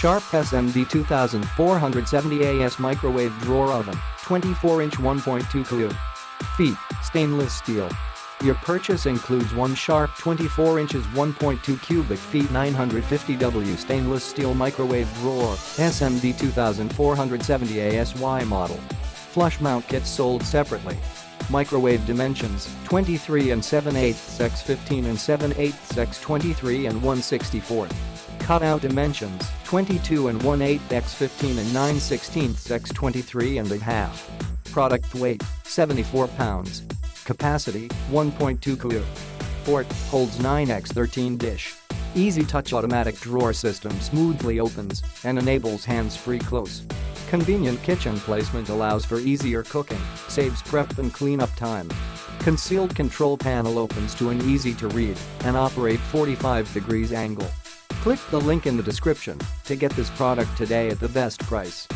Sharp SMD2470AS Microwave Drawer Oven, 24-inch 1.2 cu. Feet, stainless steel. Your purchase includes one Sharp 24 inches 1.2 cubic feet 950W stainless steel microwave drawer SMD2470AS model. Flush mount kits sold separately. Microwave dimensions 23 and 7/8 x 15 and 7/8 x 23 and 1/64. Cutout dimensions 22 and 1/8 x 15 and 9/16 x 23 and a half. Product weight 74 pounds. Capacity 1.2 cu. Port holds 9x13 dish. Easy touch automatic drawer system smoothly opens and enables hands-free close. Convenient kitchen placement allows for easier cooking, saves prep and cleanup time. Concealed control panel opens to an easy-to-read and operate 45 degrees angle. Click the link in the description to get this product today at the best price.